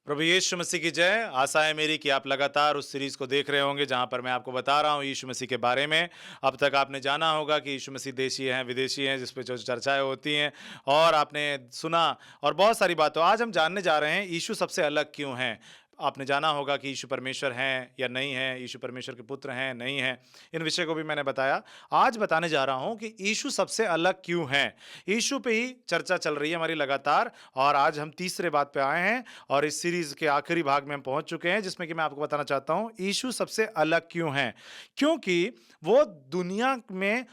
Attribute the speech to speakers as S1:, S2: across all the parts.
S1: प्रभु यीशु मसीह की जय। आशा है मेरी कि आप लगातार उस सीरीज को देख रहे होंगे जहां पर मैं आपको बता रहा हूं यीशु मसीह के बारे में। अब तक आपने जाना होगा कि यीशु मसीह देशी हैं, विदेशी हैं, जिस पे जो चर्चाएं होती हैं और आपने सुना और बहुत सारी बातों। आज हम जानने जा रहे हैं यीशु सबसे अलग क्यों हैं। आपने जाना होगा कि यीशु परमेश्वर हैं या नहीं हैं, यीशु परमेश्वर के पुत्र हैं नहीं हैं। इन विषय को भी मैंने बताया। आज बताने जा रहा हूं कि यीशु सबसे अलग क्यों हैं। यीशु पे ही चर्चा चल रही है हमारी लगातार, और आज हम तीसरे बात पे आए हैं और इस सीरीज के आखिरी भाग में हम पहुंच चुके हैं, जिसमें कि मैं आपको बताना चाहता हूं यीशु सबसे अलग क्यों हैं। क्योंकि वो दुनिया में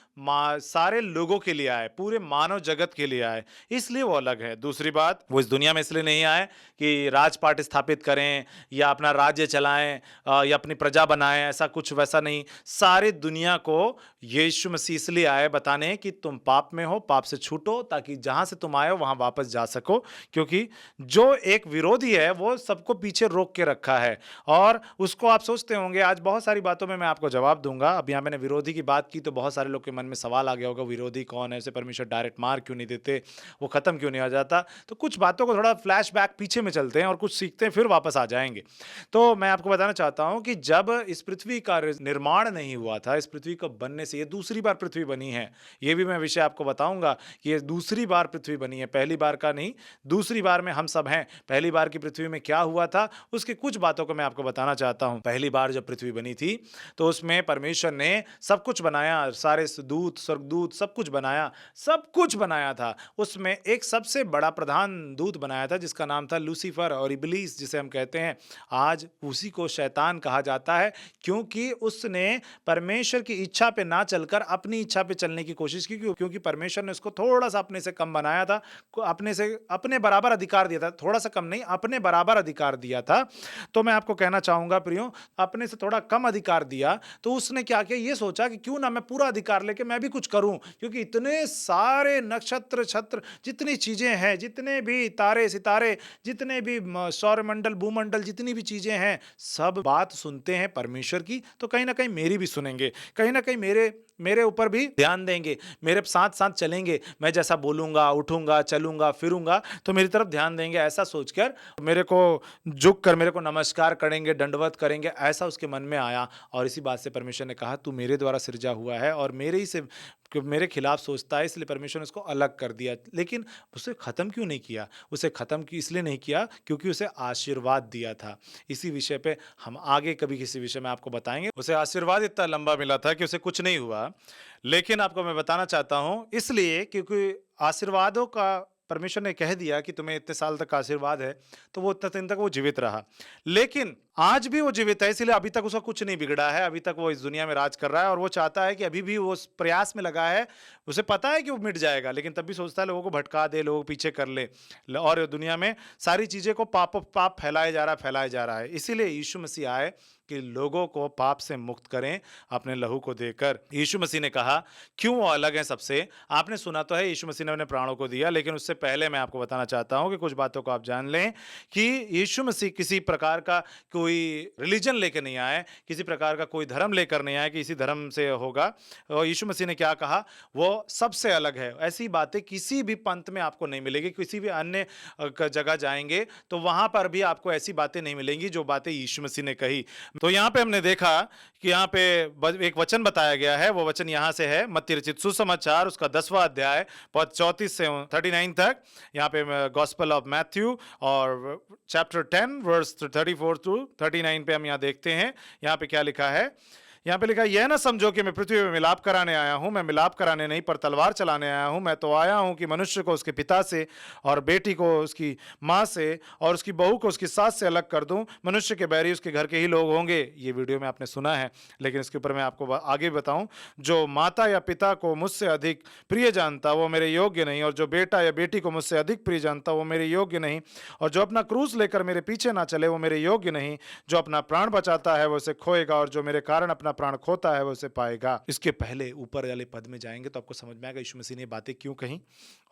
S1: सारे लोगों के लिए आए, पूरे मानव जगत के लिए आए, इसलिए वो अलग है। दूसरी बात, वो इस दुनिया में इसलिए नहीं आए कि राजपाट स्थापित करें या अपना राज्य चलाएं या अपनी प्रजा बनाएं, ऐसा कुछ वैसा नहीं। सारे दुनिया को यीशु मसीह इसलिए आए बताने कि तुम पाप में हो, पाप से छूटो, ताकि जहां से तुम आए हो वहां वापस जा सको। क्योंकि जो एक विरोधी है वो सबको पीछे रोक के रखा है, और उसको आप सोचते होंगे, आज बहुत सारी बातों में मैं आपको जवाब दूंगा। अब यहाँ मैंने विरोधी की बात की तो बहुत सारे लोग के मन में सवाल आ गया होगा, विरोधी कौन है, उसे परमेश्वर डायरेक्ट मार क्यों नहीं देते, वो खत्म क्यों नहीं हो जाता। तो कुछ बातों को थोड़ा फ्लैशबैक पीछे में चलते हैं और कुछ सीखते हैं, फिर वापस आ जाएंगे। तो मैं आपको बताना चाहता हूं कि जब इस पृथ्वी का निर्माण नहीं हुआ था, इस पृथ्वी को बनने से, ये दूसरी बार पृथ्वी बनी है, ये भी मैं विषय आपको बताऊंगा कि ये दूसरी बार पृथ्वी बनी है, पहली बार का नहीं, दूसरी बार में हम सब हैं। पहली बार की पृथ्वी में क्या हुआ था उसकी कुछ बातों को मैं आपको बताना चाहता हूं। पहली बार जब पृथ्वी बनी थी तो उसमें परमेश्वर ने सब कुछ बनाया, सारे दूत, स्वर्गदूत, सब कुछ बनाया, सब कुछ बनाया था। उसमें एक सबसे बड़ा प्रधान दूत बनाया था जिसका नाम था लूसीफर और इब्लीस, जिसे हम कहते हैं आज उसी को शैतान कहा जाता है, क्योंकि उसने परमेश्वर की इच्छा पे ना चलकर अपनी इच्छा पे चलने की कोशिश की। क्योंकि परमेश्वर ने उसको थोड़ा सा अपने से कम बनाया था, अपने से अपने बराबर अधिकार दिया था, थोड़ा सा कम नहीं, अपने बराबर अधिकार दिया था। तो मैं आपको कहना चाहूंगा प्रियो, अपने से थोड़ा कम अधिकार दिया तो उसने क्या किया, ये सोचा कि क्यों ना मैं पूरा अधिकार लेके मैं भी कुछ करूं, क्योंकि इतने सारे नक्षत्र छत्र, जितनी चीजें हैं, जितने भी तारे सितारे, जितने भी सौरमंडल भूमंडल, जितनी भी चीजें हैं, सब बात सुनते हैं परमेश्वर की, तो कहीं ना कहीं मेरी भी सुनेंगे, कहीं ना कहीं मेरे मेरे ऊपर भी ध्यान देंगे, मेरे साथ साथ चलेंगे। मैं जैसा बोलूंगा, उठूंगा, चलूंगा, फिरूंगा तो मेरी तरफ ध्यान देंगे, ऐसा सोचकर मेरे को झुक कर मेरे को नमस्कार करेंगे, दंडवत करेंगे, ऐसा उसके मन में आया। और इसी बात से परमेश्वर ने कहा, तू मेरे द्वारा सृजा हुआ है और मेरे ही से मेरे खिलाफ सोचता है, इसलिए परमेश्वर ने उसको अलग कर दिया। लेकिन उसे खत्म क्यों नहीं किया? उसे खत्म इसलिए नहीं किया क्योंकि उसे आशीर्वाद दिया था। इसी विषय पे हम आगे कभी किसी विषय में आपको बताएंगे। उसे आशीर्वाद इतना लंबा मिला था कि उसे कुछ नहीं हुआ, लेकिन आपको मैं बताना चाहता हूं इसलिए क्योंकि आशीर्वादों का परमेश्वर ने कह दिया कि तुम्हें इतने साल तक आशीर्वाद है, तो वो उतने दिन तक वो जीवित रहा। लेकिन आज भी वो जीवित है, इसलिए अभी तक उसका कुछ नहीं बिगड़ा है, अभी तक वो इस दुनिया में राज कर रहा है, और वो चाहता है कि अभी भी वो उस प्रयास में लगा है। उसे पता है कि वो मिट जाएगा, लेकिन तब भी सोचता है लोगों को भटका दे, लोगों को पीछे कर ले, और दुनिया में सारी चीजें को पाप पाप फैलाया जा रहा है। इसीलिए यीशु मसीह आए कि लोगों को पाप से मुक्त करें अपने लहू को देकर। यीशु मसीह ने कहा क्यों वो अलग है सबसे। आपने सुना तो है यीशु मसीह ने अपने प्राणों को दिया, लेकिन उससे पहले मैं आपको बताना चाहता हूं कि कुछ बातों को आप जान लें कि यीशु मसीह किसी प्रकार का कोई रिलीजन लेकर नहीं आए, किसी प्रकार का कोई धर्म लेकर नहीं आए कि इसी धर्म से होगा। और यीशु मसीह ने क्या कहा, वो सबसे अलग है। ऐसी बातें किसी भी पंथ में आपको नहीं मिलेगी, किसी भी अन्य जगह जाएंगे तो वहां पर भी आपको ऐसी बातें नहीं मिलेंगी जो बातें यीशु मसीह ने कही। तो यहाँ पे हमने देखा कि यहाँ पे एक वचन बताया गया है, वो वचन यहाँ से है मत्ती रचित सुसमाचार उसका 10वां अध्याय पद 34 से 39 तक। यहाँ पे गॉस्पेल ऑफ मैथ्यू और चैप्टर 10 वर्स 34 टू 39 पे हम यहाँ देखते हैं। यहाँ पे क्या लिखा है, यहाँ पे लिखा, यह ना समझो कि मैं पृथ्वी में मिलाप कराने आया हूं। मैं मिलाप कराने नहीं पर तलवार चलाने आया हूं। मैं तो आया हूं कि मनुष्य को उसके पिता से, और बेटी को उसकी माँ से, और उसकी बहू को उसकी सास से अलग कर दूं। मनुष्य के बैरी उसके घर के ही लोग होंगे। ये वीडियो में आपने सुना है, लेकिन इसके ऊपर मैं आपको आगे बताऊं। जो माता या पिता को मुझसे अधिक प्रिय जानता वो मेरे योग्य नहीं, और जो बेटा या बेटी को मुझसे अधिक प्रिय जानता वो मेरे योग्य नहीं, और जो अपना क्रूस लेकर मेरे पीछे ना चले वो मेरे योग्य नहीं। जो अपना प्राण बचाता है वो उसे खोएगा, और जो मेरे कारण अपना प्राण खोता है वह उसे पाएगा। इसके पहले ऊपर वाले पद में जाएंगे तो आपको समझ में आएगा यीशु मसीह ने बातें क्यों कही।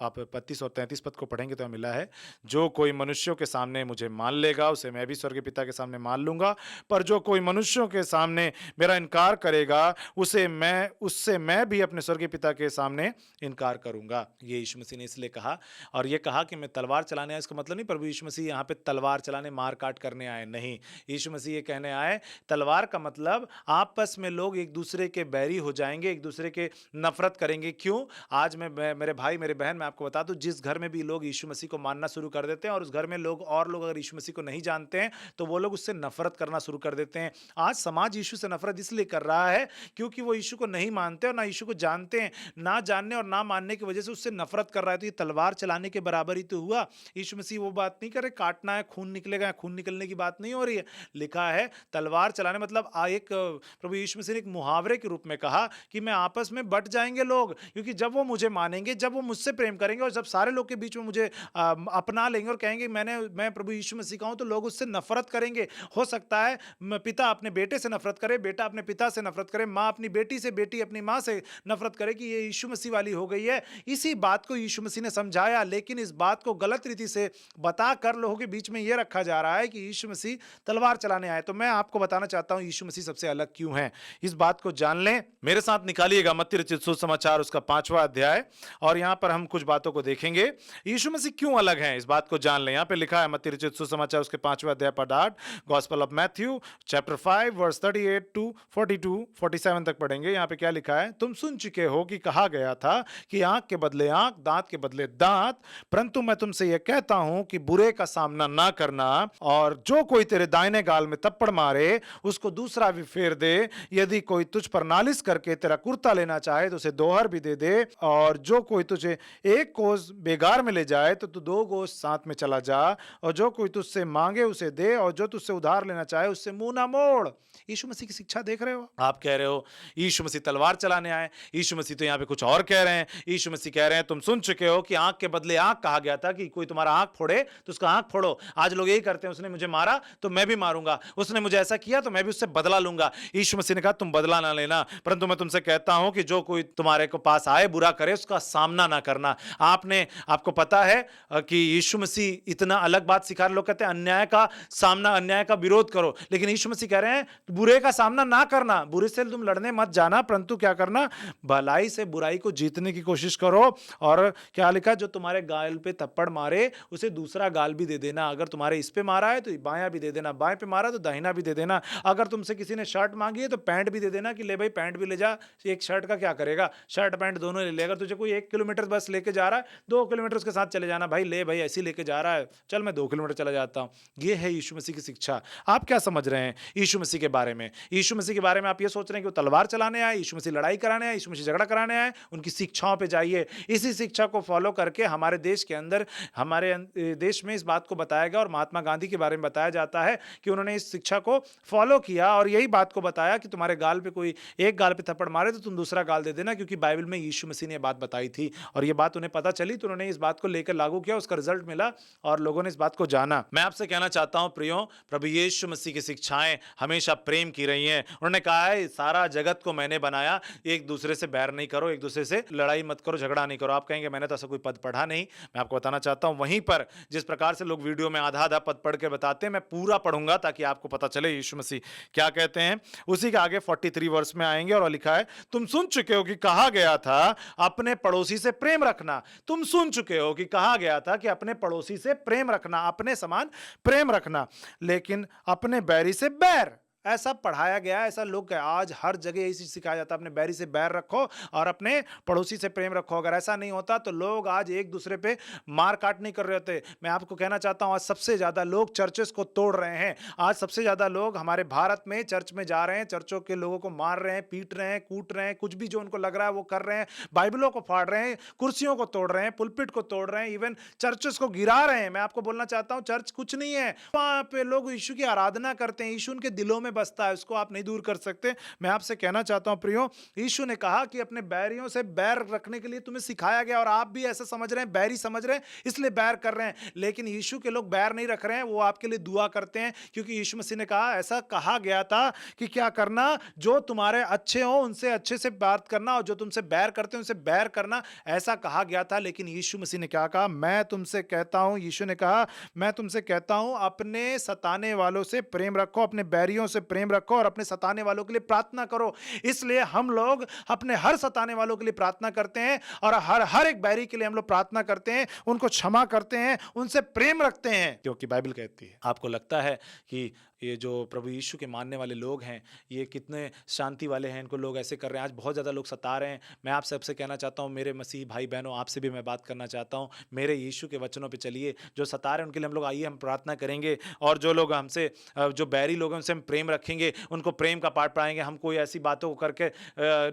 S1: आप 32 और 33 पद को पढ़ेंगे तो मिला है, जो कोई मनुष्यों के सामने मुझे मान लेगा उसे मैं भी स्वर्गीय पिता के सामने मान लूंगा, पर जो कोई मनुष्यों के सामने मेरा इनकार करेगा उससे मैं भी अपने स्वर्गीय पिता के सामने इनकार करूंगा। ये यीशु मसीह ने इसलिए कहा, और ये कहा कि मैं तलवार चलाने आया, इसका मतलब नहीं प्रभु यीशु मसीह यहाँ पे तलवार चलाने मार काट करने आए, नहीं। यीशु मसीह ये कहने आए, तलवार का मतलब आपस में लोग एक दूसरे के बैरी हो जाएंगे, एक दूसरे के नफरत करेंगे। क्यों? आज मेरे भाई मेरे बहन, मैं आपको बता दूं, जिस घर में भी लोग यीशु मसीह को मानना शुरू कर देते हैं और उस घर में लोग अगर यीशु मसीह को नहीं जानते हैं तो वो लोग उससे नफरत करना शुरू कर देते हैं। आज समाज यीशु से नफरत इसलिए कर रहा है क्योंकि वो यीशु को नहीं मानते और ना यीशु को जानते हैं। ना जानने और ना मानने की वजह से उससे नफरत कर रहा है। तो ये तलवार चलाने के बराबर ही तो हुआ। यीशु मसीह वो बात नहीं करे काटना है खून निकलेगा, खून निकलने की बात नहीं हो रही है। लिखा है तलवार चलाने मतलब एक प्रभु यीशु मसीह ने एक मुहावरे के रूप में कहा कि मैं आपस में बट जाएंगे लोग, क्योंकि जब वो मुझे मानेंगे, जब वो मुझसे प्रेम करेंगे और जब सारे लोग के बीच में मुझे अपना लेंगे और कहेंगे मैं प्रभु यीशु मसीह का हूं, तो लोग उससे नफरत करेंगे। हो सकता है पिता अपने बेटे से नफरत करे, बेटा अपने पिता से नफरत करे, माँ अपनी बेटी से, बेटी अपनी माँ से नफरत करे कि ये यीशु मसीह वाली हो गई है। इसी बात को यीशु मसीह ने समझाया, लेकिन इस बात को गलत रीति से बताकर लोगों के बीच में यह रखा जा रहा है कि यीशु मसीह तलवार चलाने आए। तो मैं आपको बताना चाहता हूं यीशु मसीह सबसे अलग क्यों है। इस बात को जान लें। मेरे साथ निकालिएगा मत्ती रचित सुसमाचार उसका 5वां अध्याय, और यहां पर हम कुछ बातों को देखेंगे। यीशु मसीह क्यों अलग हैं, इस बात को जान लें। यहां पे लिखा है मत्ती रचित सुसमाचार उसके 5वां अध्याय पद 8, gospel of Matthew chapter 5 verse 38 to 42 47 तक पढ़ेंगे। यहां पे क्या लिखा है, तुम सुन चुके हो कि कहा गया था कि आंख के बदले आंख, दांत के बदले दांत, परंतु मैं तुमसे यह कहता हूं कि बुरे का सामना ना करना, और जो कोई तेरे दाहिने गाल में थप्पड़ मारे उसको दूसरा भी फेर दे। यदि कोई तुझ पर नालिश करके तेरा कुर्ता लेना चाहे तो उसे दोहर भी दे दे, और जो कोई तुझे एक कोस बेगार में ले जाए तो तू 2 कोस साथ में चला जा, और जो कोई तुझसे मांगे उसे दे, और जो तुझसे उधार लेना चाहे उससे मुंह ना मोड़। यीशु मसीह की शिक्षा देख रहे हो। आप कह रहे हो यीशु मसीह तलवार चलाने आए, यीशु मसीह तो यहाँ पे कुछ और कह रहे हैं। यीशु मसीह कह रहे हैं तुम सुन चुके हो कि आंख के बदले आंख कहा गया था कि कोई तुम्हारा आंख फोड़े तो उसका आंख फोड़ो। आज लोग यही करते हैं, उसने मुझे मारा तो मैं भी मारूंगा, उसने मुझे ऐसा किया तो मैं भी उससे बदला लूंगा। यीशु मसीह ने कहा तुम बदला ना लेना, परंतु मैं तुमसे कहता हूं कि जो कोई तुम्हारे को पास आए बुरा करे उसका सामना ना करना। आपको पता है कि यीशु मसीह इतना अलग बात सिखा रहे। लोग कहते हैं अन्याय का सामना, अन्याय का विरोध करो, लेकिन यीशु मसीह कह रहे हैं बुरे का सामना ना करना, बुरे से तुम लड़ने मत जाना, परंतु क्या करना, भलाई से बुराई को जीतने की कोशिश करो। और क्या लिखा, जो तुम्हारे गाल पे थप्पड़ मारे उसे दूसरा गाल भी दे देना। अगर तुम्हारे इस पे मारा है तो बायां भी दे देना, बाएं पे मारा तो दाहिना भी दे देना। अगर तुमसे किसी ने शर्ट मांगी है तो पैंट भी दे देना कि ले भाई पैंट भी ले जा। एक शर्ट का क्या करेगा, शर्ट पैंट दोनों ले ले। अगर तुझे कोई 1 किलोमीटर बस लेके जा रहा है, 2 किलोमीटर उसके साथ चले जाना। भाई ले भाई ऐसे लेके जा रहा है, चल मैं 2 किलोमीटर चला जाता हूं। ये है यीशु मसीह की शिक्षा। आप क्या समझ रहे हैं यीशु मसीह के बारे में? यीशु मसीह के बारे में आप ये सोच रहे हैं कि वो तलवार चलाने आए, यीशु मसीह लड़ाई कराने आए, यीशु मसीह झगड़ा कराने आए? उनकी शिक्षाओं पे जाइए। इसी शिक्षा को फॉलो करके हमारे देश के अंदर, हमारे देश में इस बात को बताया गया, और महात्मा गांधी के बारे में बताया जाता है कि उन्होंने इस शिक्षा को फॉलो किया और यही बात को बताया कि तुम्हारे गाल पे कोई एक गाल पे थप्पड़ मारे तो तुम दूसरा गाल दे देना, क्योंकि बाइबल में यीशु मसीह ने बात बताई थी और ये बात उन्हें पता चली तो उन्होंने इस बात को लेकर लागू किया, उसका रिजल्ट मिला और लोगों ने इस बात को जाना। मैं आपसे कहना चाहता हूं प्रियो, प्रभु यीशु मसीह की शिक्षाएं हमेशा प्रेम की रही हैं। उन्होंने कहा है सारा जगत को मैंने बनाया, एक दूसरे से बैर नहीं करो, एक दूसरे से लड़ाई मत करो, झगड़ा नहीं करो। आप कहेंगे मैंने तो ऐसा कोई पद पढ़ा नहीं। मैं आपको बताना चाहता हूं, वहीं पर जिस प्रकार से लोग वीडियो में आधा आधा पद पढ़ के बताते हैं, मैं पूरा पढ़ूंगा ताकि आपको पता चले यीशु मसीह क्या कहते हैं। उसी के आगे 43 वर्ष में आएंगे और लिखा है तुम सुन चुके हो कि कहा गया था अपने पड़ोसी से प्रेम रखना। तुम सुन चुके हो कि कहा गया था कि अपने पड़ोसी से प्रेम रखना, अपने समान प्रेम रखना, लेकिन अपने बैरी से बैर। ऐसा पढ़ाया गया, ऐसा लोग आज हर जगह यही सिखाया जाता है, अपने बैरी से बैर रखो और अपने पड़ोसी से प्रेम रखो। अगर ऐसा नहीं होता तो लोग आज एक दूसरे पे मार काट नहीं कर रहे होते। मैं आपको कहना चाहता हूं आज सबसे ज्यादा लोग चर्चेस को तोड़ रहे हैं। आज सबसे ज्यादा लोग हमारे भारत में चर्च में जा रहे हैं, चर्चों के लोगों को मार रहे हैं, पीट रहे हैं, कूट रहे हैं, कुछ भी जो उनको लग रहा है वो कर रहे हैं। बाइबलों को फाड़ रहे हैं, कुर्सियों को तोड़ रहे हैं, पुलपिट को तोड़ रहे हैं, इवन चर्चेस को गिरा रहे हैं। मैं आपको बोलना चाहता हूं चर्च कुछ नहीं है, वहां पे लोग यीशु की आराधना करते हैं, यीशु उनके दिलों में में बसता है, उसको आप नहीं दूर कर सकते। मैं आपसे कहना चाहता हूं प्रियो, यीशु ने कहा कि अपने बैरियों से बैर रखने के लिए तुम्हें सिखाया गया, और आप भी ऐसा समझ रहे हैं, बैरी समझ रहे हैं, इसलिए बैर कर रहे हैं। लेकिन यीशु के लोग बैर नहीं रख रहे हैं, वो आपके लिए दुआ करते हैं, क्योंकि यीशु मसीह ने कहा, ऐसा कहा गया था कि क्या करना, जो तुम्हारे अच्छे हो उनसे अच्छे से बात करना, और जो तुमसे बैर करते हैं उनसे बैर करना, ऐसा कहा गया था। लेकिन यीशु मसीह ने क्या कहा? मैं तुमसे कहता हूं, यीशु ने कहा, मैं तुमसे कहता हूं, अपने सताने वालों से प्रेम रखो, अपने बैरियों से प्रेम रखो, और अपने सताने वालों के लिए प्रार्थना करो। इसलिए हम लोग अपने हर सताने वालों के लिए प्रार्थना करते हैं, और हर एक बैरी के लिए हम लोग प्रार्थना करते हैं, उनको क्षमा करते हैं, उनसे प्रेम रखते हैं, क्योंकि बाइबल कहती है। आपको लगता है कि ये जो प्रभु यीशु के मानने वाले लोग हैं, ये कितने शांति वाले हैं, इनको लोग ऐसे कर रहे हैं, आज बहुत ज़्यादा लोग सता रहे हैं। मैं आप सबसे कहना चाहता हूँ, मेरे मसीह भाई बहनों, आपसे भी मैं बात करना चाहता हूँ, मेरे यीशु के वचनों पे चलिए। जो सता रहे हैं उनके लिए हम लोग आइए, हम प्रार्थना करेंगे, और जो लोग हमसे जो बैरी लोग हैं उनसे हम प्रेम रखेंगे, उनको प्रेम का पाठ पढ़ाएंगे। हम कोई ऐसी बातों को करके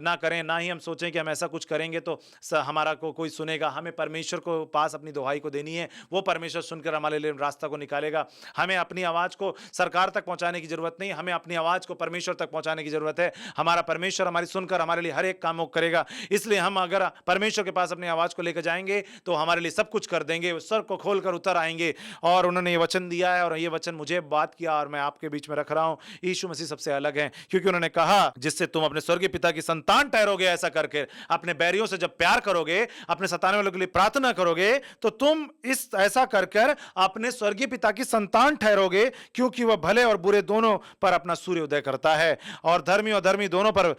S1: ना करें, ना ही हम सोचें कि हम ऐसा कुछ करेंगे तो हमारा कोई सुनेगा। हमें परमेश्वर को पास अपनी दुहाई को देनी है, वो परमेश्वर सुनकर हमारे लिए रास्ता को निकालेगा। हमें अपनी आवाज़ को सरकार तक पहुंचाने की जरूरत नहीं, हमें अपनी आवाज़ को परमेश्वर तक पहुंचाने की जरूरत है। हमारा परमेश्वर हमारी सुनकर हमारे लिए हर एक काम करेगा। इसलिए हम अगर परमेश्वर के पास अपनी आवाज़ को लेकर जाएंगे तो हमारे लिए सब कुछ कर देंगे, सर को खोलकर उतर आएंगे। और उन्होंने ये वचन दिया है, और ये वचन मुझे बात किया, और मैं आपके बीच में रख रहा हूं। यीशु मसीह सबसे अलग है, क्योंकि उन्होंने कहा, जिससे तुम अपने स्वर्गीय पिता की संतान ठहरोगे, ऐसा करके अपने बैरियों से जब प्यार करोगे, अपने सताने वालों के लिए प्रार्थना करोगे, तो तुम इस ऐसा कर अपने स्वर्गीय पिता की संतान ठहरोगे, क्योंकि वह भले और बुरे दोनों पर अपना सूर्य उदय करता है, और धर्मी और धर्मी दोनों पर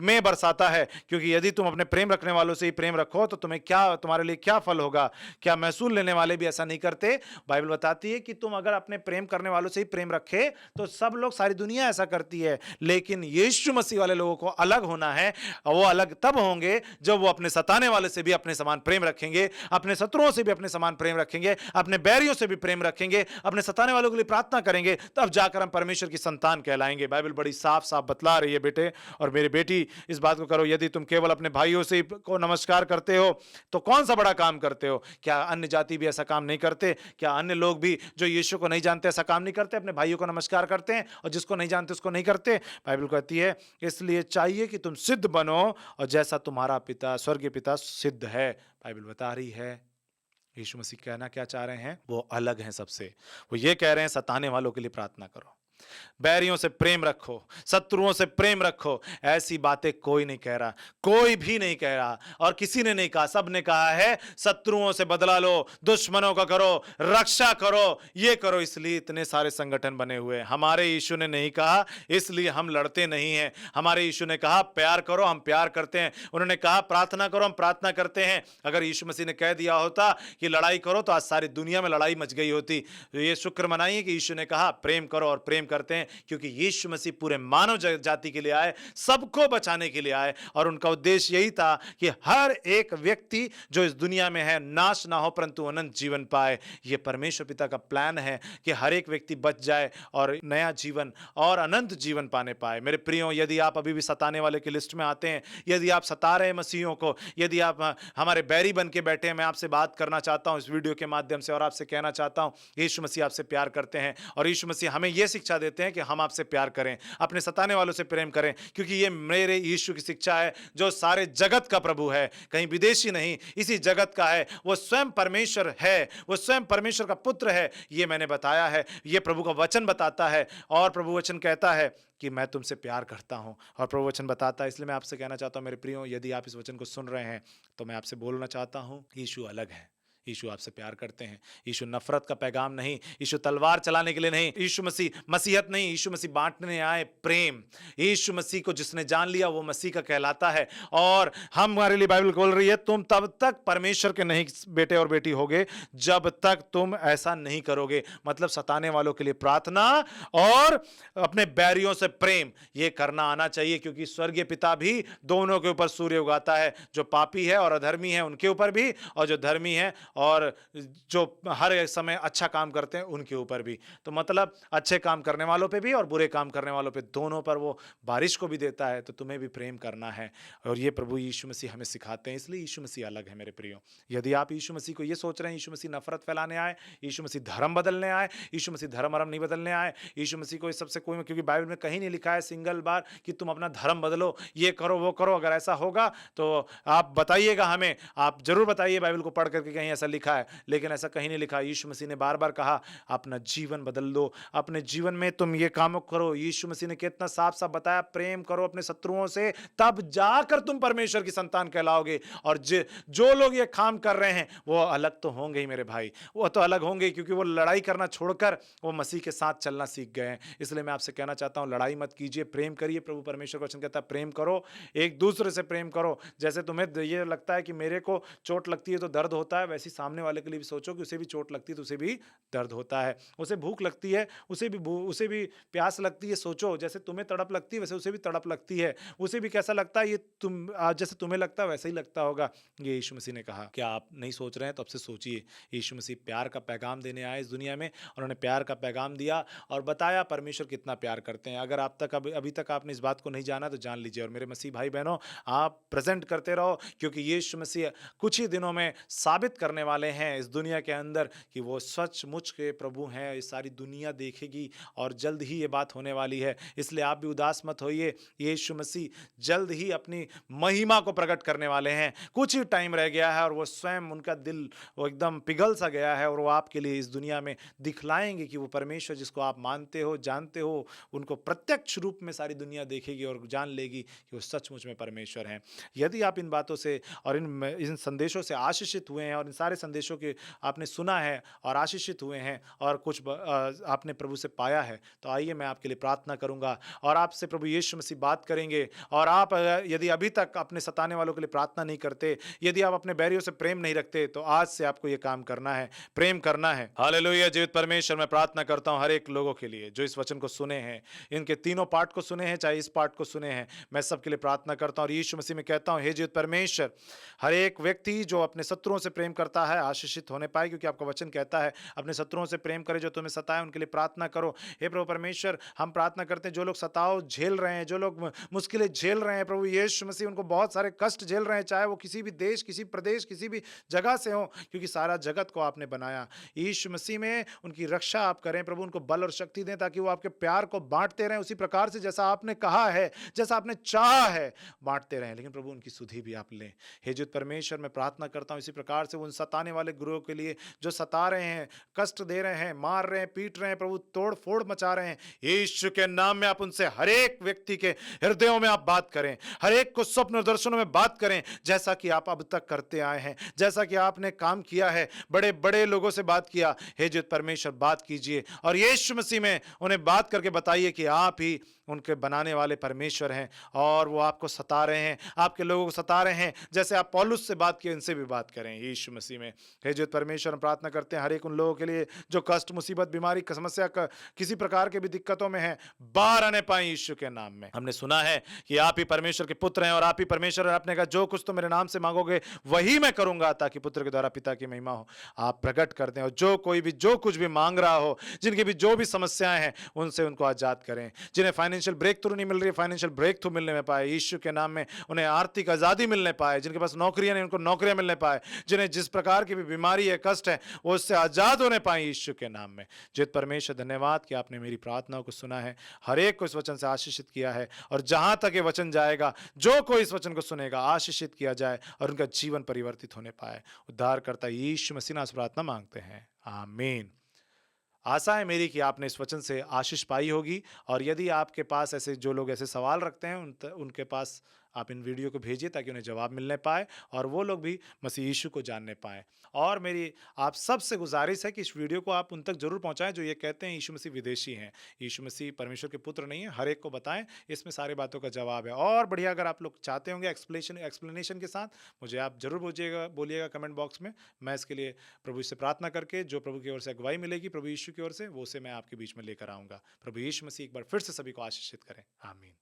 S1: में बरसाता है। क्योंकि यदि तुम अपने प्रेम रखने वालों से ही प्रेम रखो तो तुम्हारे लिए क्या फल होगा? क्या महसूल लेने वाले भी ऐसा नहीं करते? बाइबल बताती है कि तुम अगर अपने प्रेम करने वालों से ही प्रेम रखे तो सब लोग, सारी दुनिया ऐसा करती है। लेकिन यीशु मसीह वाले लोगों को अलग होना है, वो अलग तब होंगे जब वो अपने सताने वाले से भी अपने समान प्रेम रखेंगे, अपने शत्रुओं से भी अपने समान प्रेम रखेंगे, अपने बैरियों से भी प्रेम रखेंगे, अपने सताने वालों के लिए प्रार्थना करेंगे, तब जाकर हम परमेश्वर की संतान कहलाएंगे। बाइबल बड़ी साफ साफ बतला रही है, बेटे और मेरी बेटी, इस बात को करो। यदि तुम केवल अपने भाइयों से को नमस्कार करते हो तो कौन सा बड़ा काम करते हो? क्या अन्य जाति भी ऐसा काम नहीं करते? क्या अन्य लोग भी जो यीशु को नहीं जानते ऐसा काम नहीं करते? अपने भाइयों को नमस्कार करते हैं, और जिसको नहीं जानते उसको नहीं करते। बाइबल कहती है, इसलिए चाहिए कि तुम सिद्ध बनो, और जैसा तुम्हारा पिता, स्वर्गीय पिता सिद्ध है। बाइबल बता रही है यीशु मसीह कहना क्या चाह रहे हैं? वो अलग हैं सबसे। वो ये कह रहे हैं, सताने वालों के लिए प्रार्थना करो, बैरियों से प्रेम रखो, शत्रुओं से प्रेम रखो। ऐसी बातें कोई नहीं कह रहा, कोई भी नहीं कह रहा, और किसी ने नहीं कहा। सब ने कहा है, शत्रुओं से बदला लो, दुश्मनों का करो, रक्षा करो, ये करो। इसलिए इतने सारे संगठन बने हुए हैं। हमारे यीशु ने नहीं कहा, इसलिए हम लड़ते नहीं हैं। हमारे यीशु ने कहा, प्यार करो, हम प्यार करते हैं। उन्होंने कहा, प्रार्थना करो, हम प्रार्थना करते हैं। अगर यीशु मसीह ने कह दिया होता कि लड़ाई करो, तो आज सारी दुनिया में लड़ाई मच गई होती। तो ये शुक्र मनाइए कि यीशु ने कहा प्रेम करो, और प्रेम करते हैं, क्योंकि यीशु मसीह पूरे मानव जाति के लिए आए, सबको बचाने के लिए आए, और उनका उद्देश्य यही था कि हर एक व्यक्ति जो इस दुनिया में है नाश ना हो, परंतु अनंत जीवन पाए। यह परमेश्वर पिता का प्लान है कि हर एक व्यक्ति बच जाए और नया जीवन और अनंत जीवन पाने पाए। मेरे प्रियो, यदि आप अभी भी सताने वाले की लिस्ट में आते हैं, यदि आप सता रहे मसीहों को, यदि आप हमारे बैरी बन के बैठे हैं, मैं आपसे बात करना चाहता हूं इस वीडियो के माध्यम से, और आपसे कहना चाहता हूं, यीशु मसीह आपसे प्यार करते हैं, और यीशु मसीह हमें यह शिक्षा देते हैं कि हम आपसे प्यार करें, अपने सताने वालों से प्रेम करें, क्योंकि ये मेरे यीशु की शिक्षा है, जो सारे जगत का प्रभु है, कहीं विदेशी नहीं, इसी जगत का है। वो स्वयं परमेश्वर है, वो स्वयं परमेश्वर का पुत्र है। ये मैंने बताया है, ये प्रभु का वचन बताता है, और प्रभु वचन कहता है कि मैं तुमसे प्यार करता हूं, और प्रभु वचन बताता है। इसलिए मैं आपसे कहना चाहता हूं मेरे प्रियो, यदि आप इस वचन को सुन रहे हैं तो मैं आपसे बोलना चाहता हूं, यीशु अलग है। यीशु आपसे प्यार करते हैं। यीशु नफरत का पैगाम नहीं, यीशु तलवार चलाने के लिए नहीं, यीशु मसीह मसीहत नहीं, यीशु मसीह बांटने आए प्रेम। यीशु मसीह को जिसने जान लिया वो मसीह का कहलाता है। और हमारे लिए बाइबल बोल रही है, तुम तब तक परमेश्वर के नहीं बेटे और बेटी होगे जब तक तुम ऐसा नहीं करोगे। मतलब सताने वालों के लिए प्रार्थना और अपने बैरियों से प्रेम, ये करना आना चाहिए, क्योंकि स्वर्गीय पिता भी दोनों के ऊपर सूर्य उगाता है। जो पापी है और अधर्मी है उनके ऊपर भी, और जो धर्मी है और जो हर समय अच्छा काम करते हैं उनके ऊपर भी। तो मतलब अच्छे काम करने वालों पे भी और बुरे काम करने वालों पे, दोनों पर वो बारिश को भी देता है। तो तुम्हें भी प्रेम करना है और ये प्रभु यीशु मसीह हमें सिखाते हैं। इसलिए यीशु मसीह अलग है मेरे प्रियो। यदि आप यीशु मसीह को ये सोच रहे हैं यीशु मसीह नफरत फैलाने आए, यीशु मसीह धर्म बदलने आए, यीशु मसीह धर्म नहीं बदलने आए, यीशु मसीह को इस सबसे कोई, क्योंकि बाइबल में कहीं नहीं लिखा है सिंगल बार कि तुम अपना धर्म बदलो, ये करो वो करो। अगर ऐसा होगा तो आप बताइएगा हमें, आप जरूर बताइए बाइबल को पढ़ करके कहीं ऐसा लिखा है, लेकिन ऐसा कहीं नहीं लिखा। यीशु मसीह ने बार बार कहा अपना जीवन बदल दो, अपने जीवन में तुम ये काम करो। यीशु मसीह ने कितना साफ साफ बताया, प्रेम करो अपने शत्रुओं से, तब जाकर तुम परमेश्वर की संतान कहलाओगे। और जो लोग ये काम कर रहे हैं वो अलग तो होंगे ही मेरे भाई, वो तो अलग होंगे, क्योंकि वो लड़ाई करना छोड़कर वो मसीह के साथ चलना सीख गए हैं। इसलिए मैं आपसे कहना चाहता हूं, लड़ाई मत कीजिए, प्रेम करिए। प्रभु परमेश्वर का वचन कहता है प्रेम करो, एक दूसरे से प्रेम करो। जैसे तुम्हें ये लगता है कि मेरे को चोट लगती है तो दर्द होता है, वैसे सामने वाले के लिए भी सोचो कि उसे भी चोट लगती है तो उसे भी दर्द होता है। उसे भूख लगती है, उसे भी प्यास लगती है। सोचो जैसे तुम्हें तड़प लगती है वैसे उसे भी तड़प लगती है, उसे भी कैसा लगता है, ये तुम जैसे तुम्हें लगता है वैसे ही लगता होगा। ये यीशु मसीह ने कहा। क्या आप नहीं सोच रहे हैं? तो अब से सोचिए। यीशु मसीह प्यार का पैगाम देने आए इस दुनिया में, उन्होंने प्यार का पैगाम दिया और बताया परमेश्वर कितना प्यार करते हैं। अगर आप तक अभी तक आपने इस बात को नहीं जाना तो जान लीजिए। और मेरे मसीह भाई बहनों, आप प्रेजेंट करते रहो, क्योंकि यीशु मसीह कुछ ही दिनों में साबित करने वाले हैं इस दुनिया के अंदर कि वो सचमुच के प्रभु हैं। ये सारी दुनिया देखेगी और जल्द ही ये बात होने वाली है। इसलिए आप भी उदास मत होइए। यीशु मसीह जल्द ही अपनी महिमा को प्रकट करने वाले हैं। कुछ ही टाइम रह गया है और वो स्वयं, उनका दिल वो एकदम पिघल सा गया है और वो आपके लिए इस दुनिया में दिखलाएंगे कि वो परमेश्वर जिसको आप मानते हो, जानते हो, उनको प्रत्यक्ष रूप में सारी दुनिया देखेगी और जान लेगी कि वो सचमुच में परमेश्वर हैं। यदि आप इन बातों से और इन संदेशों से आशीषित हुए हैं और इन सारे संदेशों के आपने सुना है और आशीषित हुए हैं और कुछ आपने प्रभु से पाया है, तो आइए मैं आपके लिए प्रार्थना करूंगा और आपसे प्रभु यीशु मसीह बात करेंगे। और आप यदि अभी तक अपने सताने वालों के लिए प्रार्थना नहीं करते, यदि आप अपने बैरियों से प्रेम नहीं रखते, तो आज से आपको यह काम करना है, प्रेम करना है। हालेलुया। जीवित परमेश्वर, मैं प्रार्थना करता हूं हर एक लोगों के लिए जो इस वचन को सुने हैं, इनके तीनों पार्ट को सुने हैं, चाहे इस पार्ट को सुने हैं, मैं सबके लिए प्रार्थना करता हूं और यीशु मसीह में कहता हूं, हे जीवित परमेश्वर, हर एक व्यक्ति जो अपने शत्रुओं से प्रेम करता है आशीषित होने पाए, क्योंकि आपका वचन कहता है अपने शत्रुओं से प्रेम करे जो तुम्हें सताए, उनके लिए प्रार्थना करो। हे प्रभु परमेश्वर, हम प्रार्थना करते हैं जो लोग सताव झेल रहे हैं, जो लोग मुश्किलें झेल रहे हैं, प्रभु यीशु मसीह उनको बहुत सारे कष्ट झेल रहे हैं, चाहे वो किसी भी देश, किसी प्रदेश, किसी भी जगह से हो, क्योंकि सारा जगत को आपने बनाया। यीशु मसीह में उनकी रक्षा आप करें प्रभु, उनको बल और शक्ति दें ताकि वो आपके प्यार को बांटते रहें उसी प्रकार से जैसा आपने कहा है, जैसा आपने चाहा है, बांटते रहें। लेकिन प्रभु उनकी सुधि भी आप लें। हे जीवित परमेश्वर, मैं प्रार्थना करता हूं इसी प्रकार से उन सताने वाले गुरुओं के लिए जो सता रहे हैं, कष्ट दे रहे हैं, मार रहे हैं, पीट रहे हैं, प्रभु तोड़ फोड़ मचा रहे हैं, यीशु के नाम में आप उनसे हर एक व्यक्ति के हृदयों में आप बात करें, हर एक को स्वप्न और दर्शनों में बात करें, जैसा कि आप अब तक करते आए हैं, जैसा कि आपने काम किया है, बड़े बड़े लोगों से बात किया। हे जीवित परमेश्वर, बात कीजिए और यीशु मसीह में उन्हें बात करके बताइए कि आप ही उनके बनाने वाले परमेश्वर हैं और वो आपको सता रहे हैं, आपके लोगों को सता रहे हैं, जैसे आप पौलुस से बात किए इनसे भी बात करें यीशु मसीह में। हे जीवित परमेश्वर, हम प्रार्थना करते हैं हर एक उन लोगों के लिए जो कष्ट, मुसीबत, बीमारी, समस्या, किसी प्रकार के भी दिक्कतों में हैं, बाहर आने पाए यीशु के नाम में। हमने सुना है कि आप ही परमेश्वर के पुत्र हैं और आप ही परमेश्वर, और आपने कहा जो कुछ तो मेरे नाम से मांगोगे वही मैं करूंगा, ताकि पुत्र के द्वारा पिता की महिमा हो। आप प्रकट कर दें और जो कोई भी जो कुछ भी मांग रहा हो, जिनकी भी जो भी समस्याएं हैं, उनसे उनको आजाद करें। जिन्हें फाइनेंशियल ब्रेक थ्रू नहीं मिल रही, फाइनेंशियल ब्रेक थ्रू मिलने में पाए यीशु के नाम में, उन्हें आर्थिक आजादी मिलने पाए। जिनके पास नौकरियां नहीं, उनको नौकरियां मिलने पाए। जिन्हें जिस प्रकार की भी बीमारी है, कष्ट है, वो उससे आजाद होने पाए यीशु के नाम में। जीवित परमेश्वर, धन्यवाद कि आपने मेरी प्रार्थनाओं को सुना है, हर एक को इस वचन से आशीषित किया है, और जहां तक ये वचन जाएगा, जो कोई इस वचन को सुनेगा, आशीषित किया जाए और उनका जीवन परिवर्तित होने पाए। उद्धारकर्ता यीशु मसीह नाम से प्रार्थना मांगते हैं, आमीन। आशा है मेरी कि आपने इस वचन से आशीष पाई होगी, और यदि आपके पास ऐसे जो लोग ऐसे सवाल रखते हैं उनके पास आप इन वीडियो को भेजिए ताकि उन्हें जवाब मिलने पाए और वो लोग भी मसीह यीशु को जानने पाए। और मेरी आप सबसे गुजारिश है कि इस वीडियो को आप उन तक जरूर पहुंचाएं जो ये कहते हैं यीशु मसीह विदेशी हैं, यीशु मसीह परमेश्वर के पुत्र नहीं है। हर एक को बताएं, इसमें सारी बातों का जवाब है। और बढ़िया अगर आप लोग चाहते होंगे एक्सप्लेनेशन के साथ, मुझे आप जरूर बोलिएगा कमेंट बॉक्स में। मैं इसके लिए प्रभु से प्रार्थना करके जो प्रभु की ओर से अगुवाई मिलेगी प्रभु यीशु की ओर से, वो से मैं आपके बीच में लेकर आऊँगा। प्रभु यीशु मसीह एक बार फिर से सभी को आशीषित करें, आमीन।